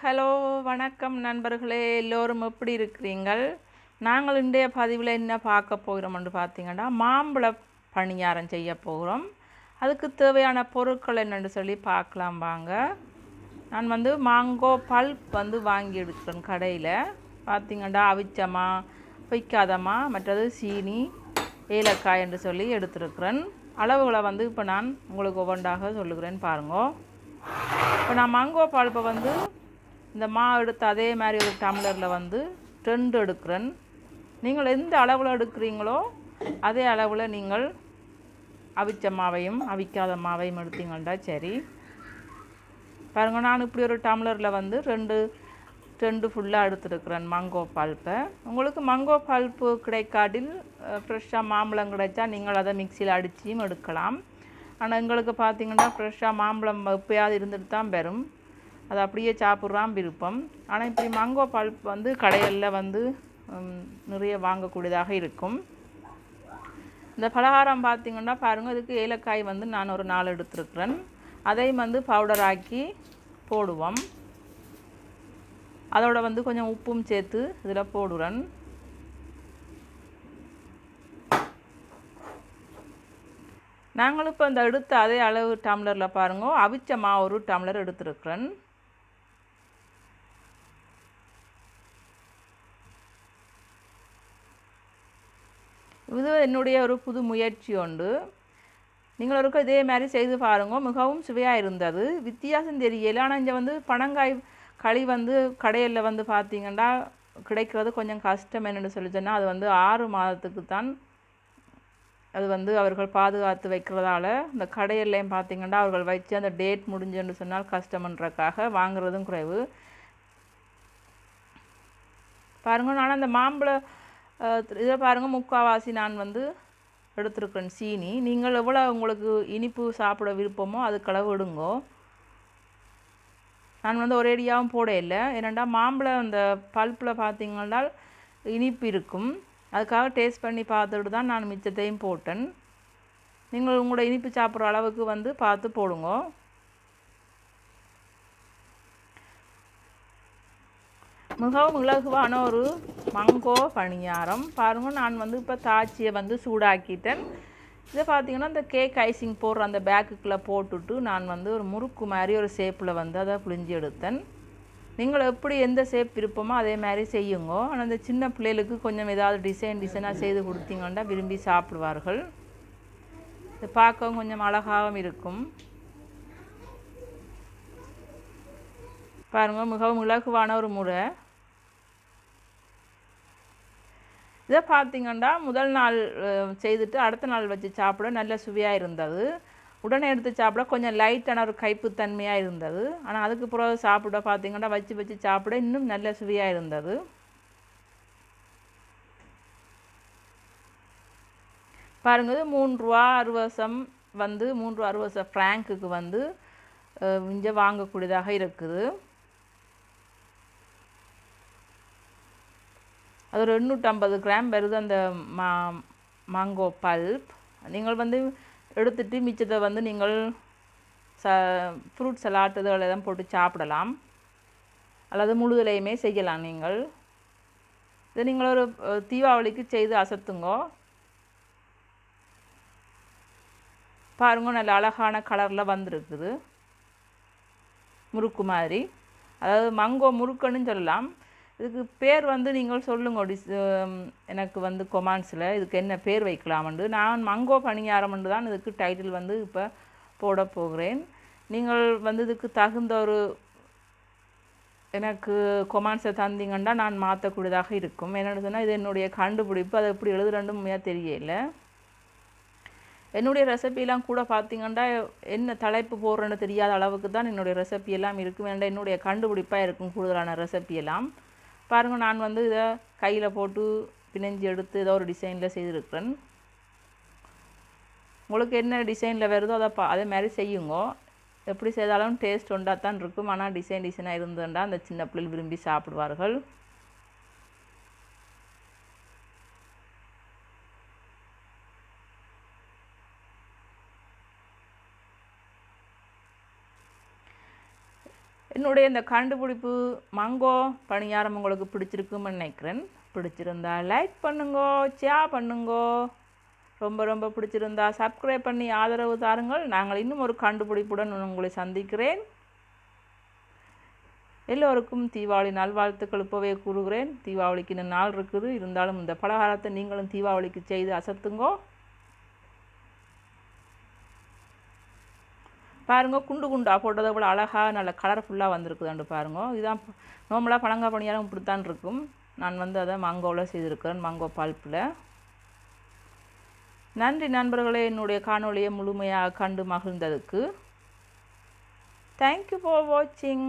Hello வணக்கம் நண்பர்களே, எல்லோரும் எப்படி இருக்கிறீங்கள்? நாங்கள் இன்றைய பதிவில் என்ன பார்க்க போகிறோம்னு பார்த்தீங்கன்னா, மாம்பழ பணியாரம் செய்ய போகிறோம். அதுக்கு தேவையான பொருட்கள் என்னென்னு சொல்லி பார்க்கலாம் வாங்க. நான் மாங்கோ பல்ப் வாங்கி எடுக்கிறேன் கடையில். பார்த்தீங்கன்னா அவிச்சமா பொய்க்காதமா மற்றது சீனி ஏலக்காய் என்று சொல்லி எடுத்துருக்கிறேன். அளவுகளை இப்போ நான் உங்களுக்கு ஒவ்வொன்றாக சொல்லுகிறேன் பாருங்கோ. இப்போ நான் மாங்கோ பல்ப்பை இந்த மா எடுத்து அதே மாதிரி ஒரு டம்ளரில் 2 எடுக்கிறேன். நீங்கள் எந்த அளவில் எடுக்கிறீங்களோ அதே அளவில் நீங்கள் அவிச்ச மாவையும் அவிக்காத மாவையும் எடுத்தீங்கன்னா சரி. பாருங்கள், நான் இப்படி ஒரு டம்ளரில் ரெண்டு ஃபுல்லாக எடுத்துருக்குறேன் மாங்கோ பல்ப்பை. உங்களுக்கு மாங்கோ பல்ப்பு கிடைக்காட்டில் ஃப்ரெஷ்ஷாக மாம்பழம் கிடைச்சா நீங்கள் அதை மிக்சியில் அடிச்சியும் எடுக்கலாம். ஆனால் எங்களுக்கு பார்த்திங்கன்னா ஃப்ரெஷ்ஷாக மாம்பழம் எப்போயாவது இருந்துட்டு தான் பெறும், அது அப்படியே சாப்பிட்றான் விருப்பம். ஆனால் இப்படி மாங்கோ பல்ப் கடைகளில் நிறைய வாங்கக்கூடியதாக இருக்கும். இந்த பலகாரம் பார்த்திங்கன்னா பாருங்கள், இதுக்கு ஏலக்காய் நான் ஒரு 4 எடுத்துருக்குறேன். அதையும் பவுடர் ஆக்கி போடுவோம். அதோட கொஞ்சம் உப்பும் சேர்த்து இதில் போடுறேன். நாங்களும் இப்போ இந்த எடுத்த அதே அளவு டம்ளரில் பாருங்க, அவிச்ச மா ஒரு டம்ளர் எடுத்துருக்குறேன். இது என்னுடைய ஒரு புது முயற்சி உண்டு. நீங்களும் இதே மாதிரி செய்து பாருங்க, மிகவும் சுவையாக இருந்தது. வித்தியாசம் தெரியல. ஆனால் இங்கே பனங்காய் களி கடையில் பார்த்திங்கன்னா கிடைக்கிறது கொஞ்சம் கஷ்டம். என்னென்னு சொல்லி சொன்னால் அது 6 மாதத்துக்கு தான் அது அவர்கள் பாதுகாத்து வைக்கிறதால இந்த கடையிலையும் பார்த்திங்கன்னா அவர்கள் வச்சு அந்த டேட் முடிஞ்சுன்னு சொன்னால் கஷ்டம்ன்றக்காக வாங்குறதும் குறைவு. பாருங்கள், நான் அந்த மாம்பழ இதை பாருங்கள், முக்கால்வாசி நான் எடுத்துருக்கேன் சீனி. நீங்கள் எவ்வளோ உங்களுக்கு இனிப்பு சாப்பிட விருப்பமோ அதுக்களவு விடுங்கோ. நான் ஒரேடியாகவும் போட இல்லை. ஏன்னாண்டா மாம்பழம் அந்த பல்ப்பில் பார்த்திங்கன்னா இனிப்பு இருக்கும். அதுக்காக டேஸ்ட் பண்ணி பார்த்துட்டு தான் நான் மிச்சத்தையும் போட்டேன். நீங்கள் உங்களோட இனிப்பு சாப்பிட்ற அளவுக்கு பார்த்து போடுங்க. மிகவும் இலகுவான ஒரு மங்கோ பணியாரம் பாருங்கள். நான் இப்போ தாச்சியை சூடாக்கிட்டேன். இதை பார்த்திங்கன்னா இந்த கேக் ஐசிங் போடுற அந்த பேக்குக்குள்ளே போட்டுட்டு நான் ஒரு முறுக்கு மாதிரி ஒரு ஷேப்பில் அதை புழிஞ்சு எடுத்தேன். நீங்கள் எப்படி எந்த ஷேப் விருப்பமோ அதே மாதிரி செய்யுங்க. ஆனால் அந்த சின்ன பிள்ளைகளுக்கு கொஞ்சம் ஏதாவது டிசைனாக செய்து கொடுத்தீங்கன்னா விரும்பி சாப்பிடுவார்கள். இது பார்க்கவும் கொஞ்சம் அழகாகவும் இருக்கும். பாருங்கள், மிகவும் இலகுவான ஒரு முறை. இதை பார்த்திங்கன்னா முதல் நாள் செய்துட்டு அடுத்த நாள் வச்சு சாப்பிட நல்ல சுவையாக இருந்தது. உடனே எடுத்து சாப்பிட கொஞ்சம் லைட்டான ஒரு கைப்புத்தன்மையாக இருந்தது. ஆனால் அதுக்கு பிறகு சாப்பிட பார்த்திங்கன்னா வச்சு சாப்பிட இன்னும் நல்ல சுவையாக இருந்தது. பாருங்கள், 3 ரூபா 60 3 ரூபா 60 ஃப்ராங்க்குக்கு இங்கே வாங்கக்கூடியதாக இருக்குது. அது ஒரு 850 கிராம் வருது அந்த மாங்கோ பல்ப். நீங்கள் எடுத்துட்டு மிச்சத்தை நீங்கள் ஃப்ரூட் சலாட் இதில் தான் போட்டு சாப்பிடலாம், அல்லது முழுதலையுமே செய்யலாம். நீங்கள் இதை நீங்கள் ஒரு தீபாவளிக்கு செய்து அசத்துங்கோ. பாருங்க, நல்ல அழகான கலரில் வந்திருக்குது, முறுக்கு மாதிரி. அதாவது மங்கோ முறுக்குன்னு சொல்லலாம். இதுக்கு பேர் நீங்கள் சொல்லுங்க எனக்கு கொமான்ஸில் இதுக்கு என்ன பேர் வைக்கலாம்ண்டு. நான் மங்கோ பணியாரம்ண்டு தான் இதுக்கு டைட்டில் இப்போ போட போகிறேன். நீங்கள் இதுக்கு தகுந்த ஒரு எனக்கு கொமான்ஸை தந்தீங்கன்னா நான் மாற்றக்கூடியதாக இருக்கும். என்னென்னு சொன்னால் இது என்னுடைய கண்டுபிடிப்பு, அதை எப்படி எழுதுறேன்னு உண்மையாக தெரியல. என்னுடைய ரெசிபியெல்லாம் கூட பார்த்திங்கன்னா என்ன தலைப்பு போடுறேன்னு தெரியாத அளவுக்கு தான் என்னுடைய ரெசிபியெல்லாம் இருக்கும். என்னுடைய கண்டுபிடிப்பாக இருக்கும் கூடுதலான ரெசிபியெல்லாம். பாருங்கள், நான் இதை கையில் போட்டு பிணைஞ்சி எடுத்து ஏதோ ஒரு டிசைனில் செய்திருக்கிறேன். உங்களுக்கு என்ன டிசைனில் வருதோ அதே மாதிரி செய்யுங்க. எப்படி செய்தாலும் டேஸ்ட் ஒன்றாத்தான் இருக்கும். ஆனால் டிசைனாக இருந்துட்டா அந்த சின்ன பிள்ளைகள் விரும்பி சாப்பிடுவார்கள். என்னுடைய இந்த கண்டுபிடிப்பு மங்கோ பணியாரம் உங்களுக்கு பிடிச்சிருக்குன்னு நினைக்கிறேன். பிடிச்சிருந்தா லைக் பண்ணுங்கோ, ஷேர் பண்ணுங்கோ. ரொம்ப ரொம்ப பிடிச்சிருந்தா சப்ஸ்கிரைப் பண்ணி ஆதரவு தாருங்கள். நாங்கள் இன்னும் ஒரு கண்டுபிடிப்புடன் உங்களை சந்திக்கிறேன். எல்லோருக்கும் தீபாவளி நல்வாழ்த்துக்கள் இப்போவே கூறுகிறேன். தீபாவளிக்கு இன்னும் நாள் இருக்குது. இருந்தாலும் இந்த பலகாரத்தை நீங்களும் தீபாவளிக்கு செய்து அசத்துங்கோ. பாருங்க, குண்டு குண்டா போட்டதை விட அழகாக நல்ல கலர்ஃபுல்லாக வந்திருக்குதாண்டு பாருங்க. இதுதான் நார்மலாக பழங்காய் பணியாரம் இப்படித்தான் இருக்கும். நான் அதை மங்கோவில் செய்திருக்கிறேன், மங்கோ பல்பில். நன்றி நண்பர்களே, என்னுடைய காணொளியை முழுமையாக கண்டு மகிழ்ந்ததுக்கு. தேங்க்யூ ஃபார் வாட்சிங்.